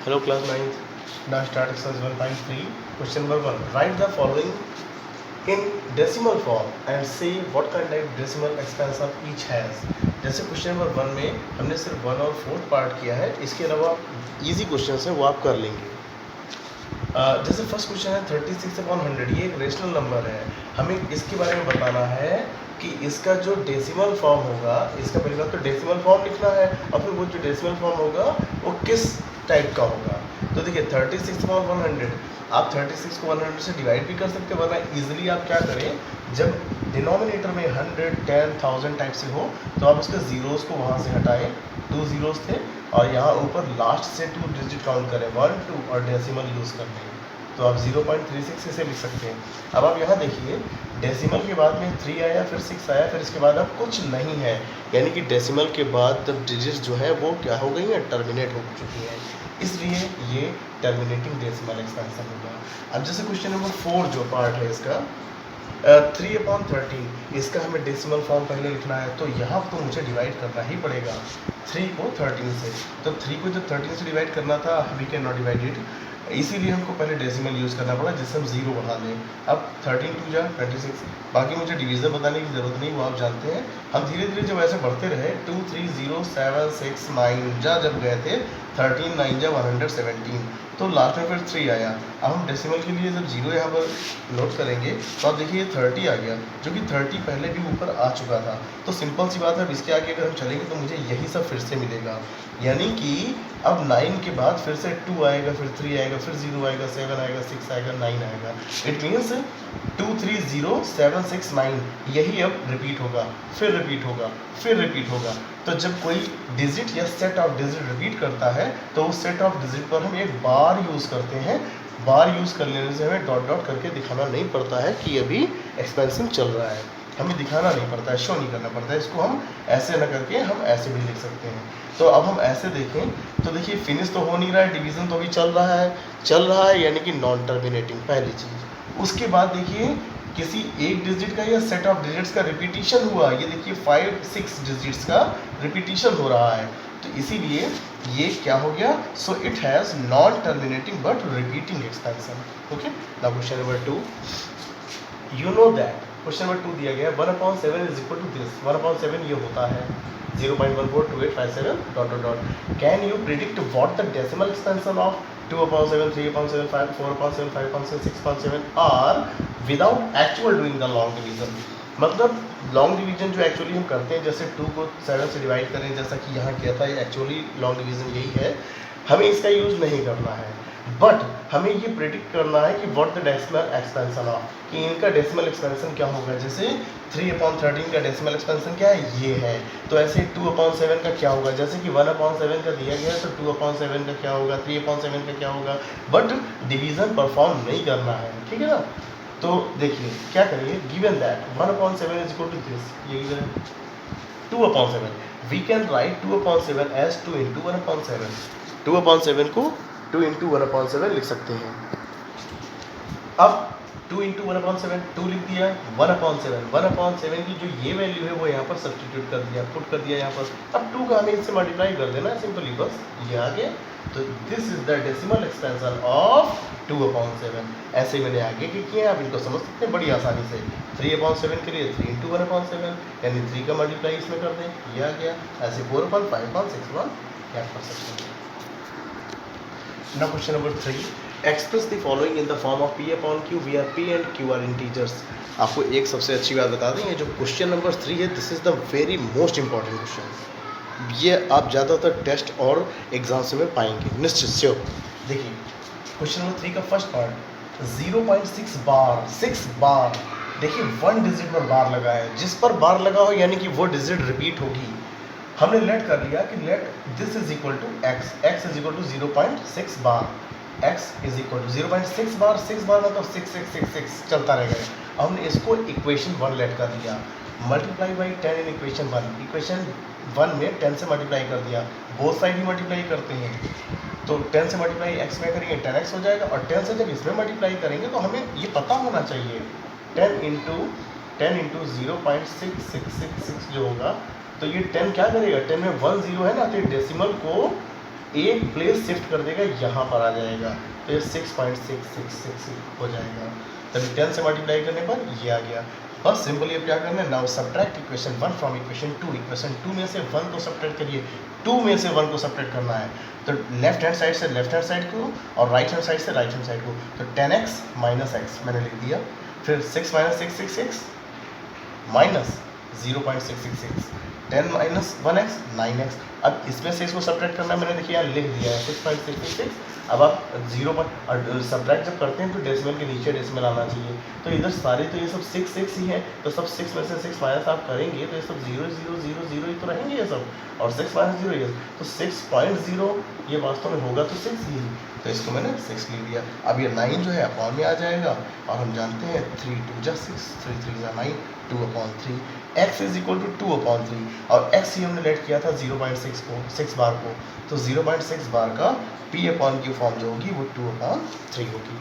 Hello class 9th. Now start exercise 1.3. Question number 1. Write the following in decimal form and say what kind of decimal expansion each has. जैसे question number 1 में हमने सिर्फ 1 और 4th part किया है, इसके अलावा इजी क्वेश्चन है वो आप कर लेंगे। जैसे फर्स्ट क्वेश्चन है 36/100, ये एक रेशनल नंबर है। हमें इसके बारे में बताना है कि इसका जो डेसिमल फॉर्म होगा, इसका पहले बात तो डेसिमल फॉर्म लिखना है और फिर वो जो डेसिमल फॉर्म होगा वो किस टाइप का होगा। तो देखिए 36/100, आप 36 को 100 से डिवाइड भी कर सकते हैं, वरना इजीली आप क्या करें, जब डिनोमिनेटर में 100, 10, 1000 टाइप से हो तो आप उसके जीरोस को वहाँ से हटाएं, 2 जीरोस थे और यहाँ ऊपर लास्ट से 2 डिजिट काउंट करें, 1, 2 और डेसिमल यूज़ कर लें, तो आप 0.36 इसे लिख सकते हैं। अब आप यहाँ देखिए डेसिमल के बाद में 3 आया, फिर 6 आया, फिर इसके बाद अब कुछ नहीं है, यानी कि डेसिमल के बाद तब डिजिट जो है वो क्या हो गई है, टर्मिनेट हो चुकी है, इसलिए ये टर्मिनेटिंग डेसिमल एक्सपेंशन होगा। अब जैसे क्वेश्चन नंबर 4 जो पार्ट है इसका 3/13, इसका हमें डेसिमल फॉर्म पहले लिखना है, तो यहाँ तो मुझे डिवाइड करना ही पड़ेगा 3 को 13 से। तो 3 को जब 13 से डिवाइड करना था, we can not divide it, इसीलिए हमको पहले डेसिमल यूज़ करना पड़ा, जिससे हम 0 बढ़ा लें। अब 13 2 जा 26, बाकी मुझे डिवीज़न बताने की ज़रूरत नहीं, वो आप जानते हैं। हम धीरे धीरे जब ऐसे बढ़ते रहे 2 3 0 7 6 9 जा जब गए थे 13 9 जा 117, तो लास्ट में फिर 3 आया। अब हम डेसिमल के लिए जब 0 यहाँ पर नोट करेंगे तो आप देखिए 30 आ गया, जो कि 30 पहले भी ऊपर आ चुका था। तो सिंपल सी बात है, अब इसके आगे अगर हम चलेंगे तो मुझे यही सब फिर से मिलेगा, यानी कि अब 9 के बाद फिर से 2 आएगा, फिर 3 आएगा, फिर 0 आएगा, 7 आएगा, 6 आएगा, 9 आएगा। इट मीन्स 2 3 0 7 6 9 यही अब रिपीट होगा, फिर रिपीट होगा, फिर रिपीट होगा। तो जब कोई डिजिट या सेट ऑफ डिजिट रिपीट करता है तो उस सेट ऑफ डिजिट पर हम एक बार यूज़ करते हैं। बार यूज़ कर लेने से हमें डॉट डॉट करके दिखाना नहीं पड़ता है कि अभी एक्सपेंशन चल रहा है, हमें दिखाना नहीं पड़ता है, शो नहीं करना पड़ता है। इसको हम ऐसे न करके हम ऐसे भी लिख सकते हैं। तो अब हम ऐसे देखें तो देखिए फिनिश तो हो नहीं रहा है, डिवीज़न तो अभी चल रहा है, यानी कि नॉन टर्मिनेटिंग पहली चीज़। उसके बाद देखिए किसी एक डिजिट का या सेट ऑफ डिजिट्स का रिपीटिशन हुआ, ये देखिए 5 6 डिजिट्स का रिपीटिशन हो रहा है, तो इसीलिए ये क्या हो गया, so it has non terminating but repeating expansion. Okay, now question number 2, you know that, question number 2 दिया गया 1/7 इज इक्वल टू दिस, 1/7 ये होता है 0.142857 dot dot dot. Can you predict what the decimal expansion of 2/7 3/7 5 4/7 5/7 6/7 are without actual doing the long division. मतलब long division जो actually हम करते हैं, जैसे 2 को 7 से डिवाइड करें, जैसा कि यहाँ किया था, ये एक्चुअली लॉन्ग डिवीजन यही है, हमें इसका यूज़ नहीं करना है, बट हमें ये प्रेडिक्ट करना है कि what the decimal expansion of, कि इनका डेसिमल एक्सपेंशन क्या होगा। जैसे 3/13 का डेसिमल एक्सपेंशन क्या है, ये है, तो ऐसे 2/7 का क्या होगा, जैसे कि 1/7 का दिया गया है तो 2/7 का क्या होगा, 3/7 का क्या होगा, बट डिवीज़न परफॉर्म नहीं करना है, ठीक है ना। तो देखिए क्या करिए, given that 1/7 is equal to this, ये गिवन है 2/7, वी कैन राइट 2/7 एज 2 × 1/7, 2/7 को 2 × 1/7 लिख सकते हैं। अब 2 × 1/7 2 लिख दिया, 1/7 की जो ये वैल्यू है वो यहाँ पर सब्स्टिट्यूट कर दिया, पुट कर दिया यहाँ पर। अब 2 का हमें इससे मल्टीप्लाई कर देना है सिंपली, बस ये आ गया। तो this is the decimal expansion of 2/7। ऐसे मैंने आगे के किए, आप इनको समझ सकते हैं बड़ी आसानी से। 3/7 के लिए 3 × 1/7, यानी 3 का मल्टीप्लाई इसमें कर दें, ये आ गया। ऐसे 4/5/6 याद कर सकते हैं। Now question number 3, express the following in the form of P/Q, where P and Q are integers। आपको एक सबसे अच्छी बात बता दें, ये जो क्वेश्चन नंबर 3 है, this is the very most important question. ये आप ज़्यादातर टेस्ट और एग्जाम्स में पाएंगे निश्चित से। देखिए क्वेश्चन नंबर 3 का फर्स्ट पार्ट 0.6 बार, 6 बार, देखिए 1 डिजिट पर बार लगा है, जिस पर बार लगा हो यानी कि वो डिजिट रिपीट होगी। हमने लेट कर लिया कि let this is equal to X, X is equal to 0.6 bar, X is equal to 0.6 bar, 6 bar मतलब 6 6 6 6 चलता रहेगा। हमने इसको इक्वेशन 1 लेट कर लिया, multiply by 10 in equation 1, equation 1 में 10 से मल्टीप्लाई कर दिया, बोथ साइड ही मल्टीप्लाई करते हैं, तो 10 से मल्टीप्लाई एक्स में करेंगे 10x हो जाएगा, और 10 से जब इसमें मल्टीप्लाई करेंगे तो हमें ये पता होना चाहिए 10 × 0.6666 जो होगा, तो ये 10 क्या करेगा, 10 में 1 0 है ना, तो डेसिमल को एक प्लेस शिफ्ट कर देगा, यहाँ पर आ जाएगा, तो ये 6.666 हो जाएगा। तभी 10 से मल्टीप्लाई करने पर ये आ गया। बस सिंपली अब क्या करना है, now subtract equation 1 from equation 2। Equation 2 में से 1 को सब्ट्रैक्ट करिए, 2 में से 1 को सब्ट्रैक्ट करना है, तो लेफ्ट हैंड साइड से लेफ्ट हैंड साइड को और राइट हैंड साइड से राइट हैंड साइड को, तो 10x माइनस x मैंने लिख दिया, फिर 6 minus 666 minus 0.666, 10 minus 1x 9x। अब इसमें से इसको सब्ट्रैक्ट करना मैंने देखिए यहाँ लिख दिया है 6.666। अब आप 0 पर सब्ट्रैक्ट जब करते हैं तो डेसिमल के नीचे डेसिमल आना चाहिए, तो इधर सारे तो ये सब 6 ही है, तो सब 6 में से 6 माइनस आप करेंगे तो ये सब 0 0 0 0 ही तो रहेंगे ये सब, और 6 माइनस 0 ये, तो 6.0 ये वास्तव में होगा तो 6 ही, तो इसको मैंने 6 लिख दिया। अब ये 9 जो है अपॉन में आ जाएगा, और हम जानते हैं 3 2 जा 6, 3 3 जा 9, 2/3, x इज इक्वल टू 2/3, और x ही हमने लेट किया था 0.6 को, 6 बार को, तो 0.6 बार का p/q फॉर्म जो होगी वो 2/3 होगी।